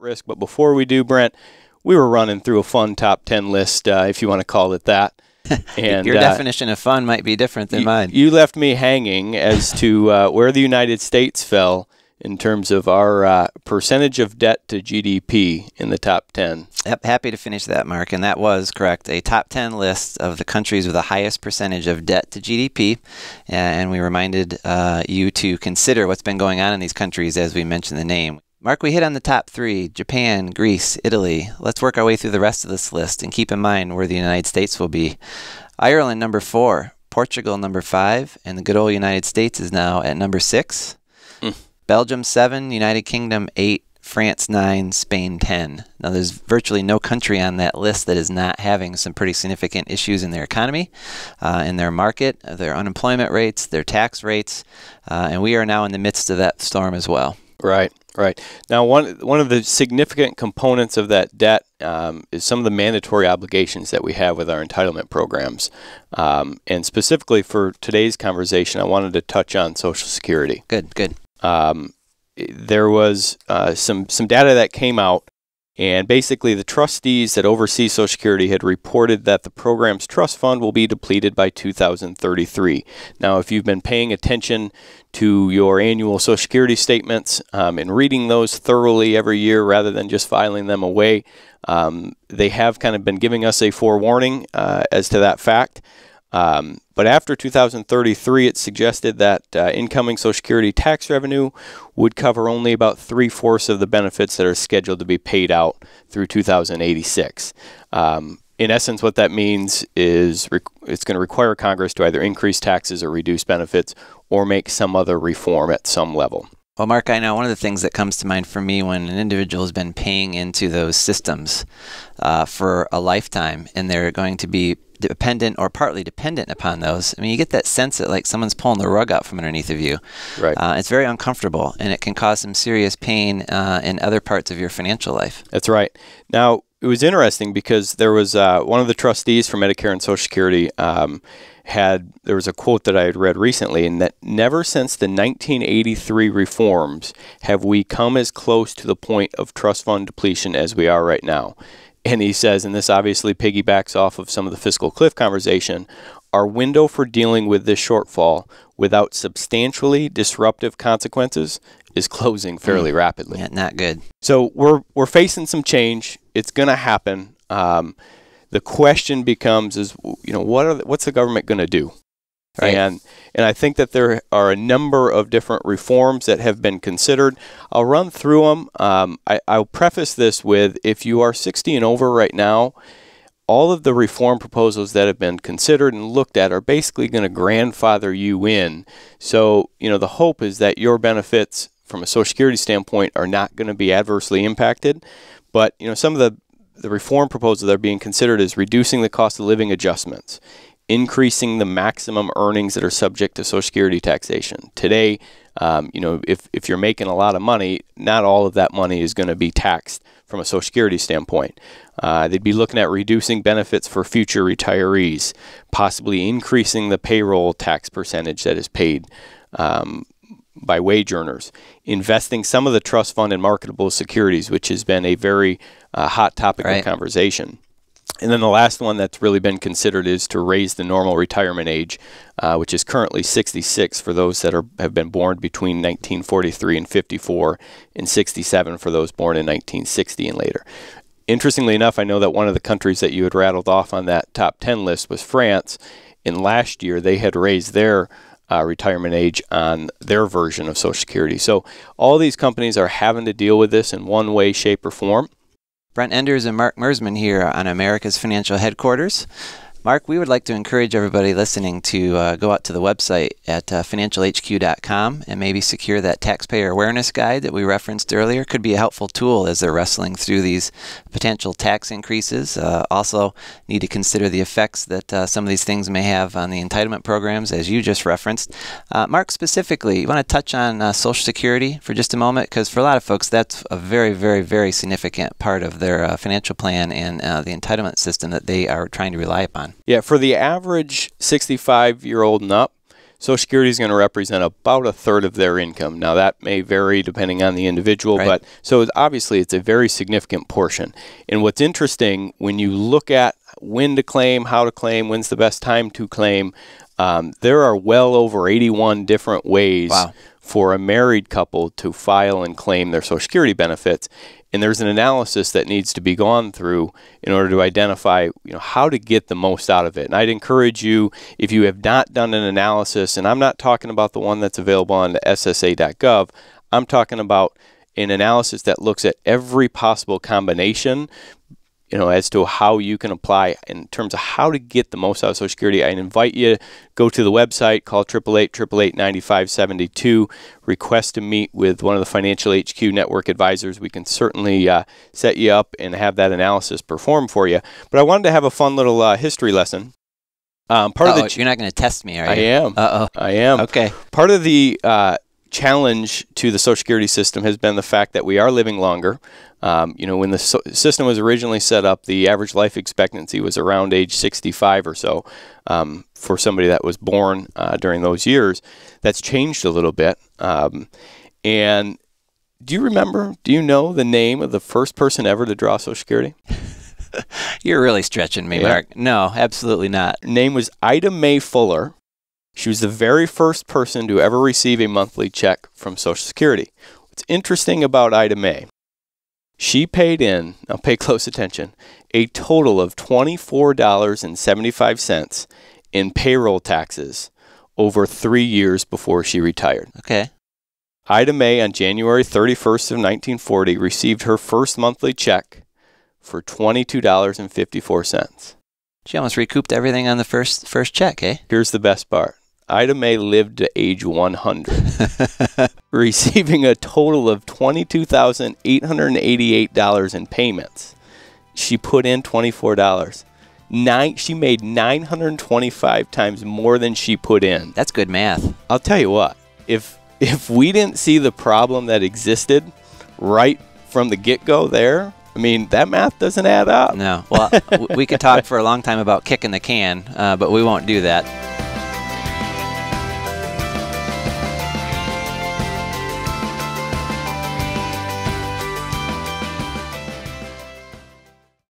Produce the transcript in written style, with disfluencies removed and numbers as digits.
risk. But before we do, Brent, we were running through a fun top 10 list, if you want to call it that. And your definition of fun might be different than mine. You left me hanging as to where the United States fell in terms of our percentage of debt to GDP in the top 10. Yep, happy to finish that, Mark. And that was correct. A top 10 list of the countries with the highest percentage of debt to GDP. And we reminded you to consider what's been going on in these countries as we mentioned the name. Mark, we hit on the top 3, Japan, Greece, Italy. Let's work our way through the rest of this list and keep in mind where the United States will be. Ireland, number 4. Portugal, number 5. And the good old United States is now at number 6. Belgium, 7. United Kingdom, 8. France, 9. Spain, 10. Now, there's virtually no country on that list that is not having some pretty significant issues in their economy, in their market, their unemployment rates, their tax rates. And we are now in the midst of that storm as well. Right. Right. Now, one of the significant components of that debt is some of the mandatory obligations that we have with our entitlement programs. And specifically for today's conversation, I wanted to touch on Social Security. Good, good. There was some data that came out, and basically the trustees that oversee Social Security had reported that the program's trust fund will be depleted by 2033. Now, if you've been paying attention to your annual Social Security statements and reading those thoroughly every year rather than just filing them away, they have kind of been giving us a forewarning as to that fact. But after 2033, it's suggested that incoming Social Security tax revenue would cover only about 3/4 of the benefits that are scheduled to be paid out through 2086. In essence, what that means is it's going to require Congress to either increase taxes or reduce benefits or make some other reform at some level. Well, Mark, I know one of the things that comes to mind for me when an individual has been paying into those systems for a lifetime and they're going to be dependent or partly dependent upon those. I mean, you get that sense that like someone's pulling the rug out from underneath of you. Right. It's very uncomfortable, and it can cause some serious pain in other parts of your financial life. That's right. Now, it was interesting because there was one of the trustees for Medicare and Social Security there was a quote that I had read recently, and that never since the 1983 reforms have we come as close to the point of trust fund depletion as we are right now. And he says, and this obviously piggybacks off of some of the fiscal cliff conversation, our window for dealing with this shortfall without substantially disruptive consequences is closing fairly rapidly. Yeah, not good. So we're facing some change. It's going to happen. The question becomes what's the government going to do? Right. And I think that there are a number of different reforms that have been considered. I'll run through them. I'll preface this with, if you are 60 and over right now, all of the reform proposals that have been considered and looked at are basically going to grandfather you in. So, the hope is that your benefits from a Social Security standpoint are not going to be adversely impacted. But, some of the reform proposals that are being considered is reducing the cost of living adjustments, increasing the maximum earnings that are subject to Social Security taxation. Today, if you're making a lot of money, not all of that money is going to be taxed from a Social Security standpoint. They'd be looking at reducing benefits for future retirees, possibly increasing the payroll tax percentage that is paid by wage earners, investing some of the trust fund in marketable securities, which has been a very hot topic of conversation. And then the last one that's really been considered is to raise the normal retirement age, which is currently 66 for those that have been born between 1943 and 54, and 67 for those born in 1960 and later. Interestingly enough, I know that one of the countries that you had rattled off on that top 10 list was France, and last year they had raised their retirement age on their version of Social Security. So all these companies are having to deal with this in one way, shape, or form. Brent Enders and Mark Mersman here on America's Financial Headquarters. Mark, we would like to encourage everybody listening to go out to the website at financialhq.com and maybe secure that taxpayer awareness guide that we referenced earlier. Could be a helpful tool as they're wrestling through these potential tax increases. Also need to consider the effects that some of these things may have on the entitlement programs, as you just referenced. Mark, specifically, you want to touch on Social Security for just a moment? Because for a lot of folks, that's a very, very, very significant part of their financial plan and the entitlement system that they are trying to rely upon. Yeah, for the average 65-year-old and up, Social Security is going to represent about a third of their income. Now, that may vary depending on the individual, Right. but so obviously it's a very significant portion. And what's interesting, when you look at when to claim, how to claim, when's the best time to claim, there are well over 81 different ways Wow. for a married couple to file and claim their Social Security benefits. And there's an analysis that needs to be gone through in order to identify, how to get the most out of it. And I'd encourage you, if you have not done an analysis, and I'm not talking about the one that's available on the SSA.gov, I'm talking about an analysis that looks at every possible combination, as to how you can apply in terms of how to get the most out of Social Security. I invite you to go to the website, call 888-888-9572, request to meet with one of the Financial HQ Network advisors. We can certainly set you up and have that analysis performed for you. But I wanted to have a fun little history lesson. You're not going to test me, are you? I am. I am. Okay. Part of the challenge to the Social Security system has been the fact that we are living longer. When the system was originally set up, the average life expectancy was around age 65 or so for somebody that was born during those years. That's changed a little bit. And do you know the name of the first person ever to draw Social Security? You're really stretching me, Mark. No, absolutely not. Her name was Ida Mae Fuller. She was the very first person to ever receive a monthly check from Social Security. What's interesting about Ida Mae, she paid in, now pay close attention, a total of $24.75 in payroll taxes over 3 years before she retired. Okay. Ida Mae, on January 31st of 1940, received her first monthly check for $22.54. She almost recouped everything on the first check, eh? Here's the best part. Ida Mae lived to age 100, receiving a total of $22,888 in payments. She put in $24. She made 925 times more than she put in. That's good math. I'll tell you what, if we didn't see the problem that existed right from the get-go there, that math doesn't add up. No. Well, we could talk for a long time about kicking the can, but we won't do that.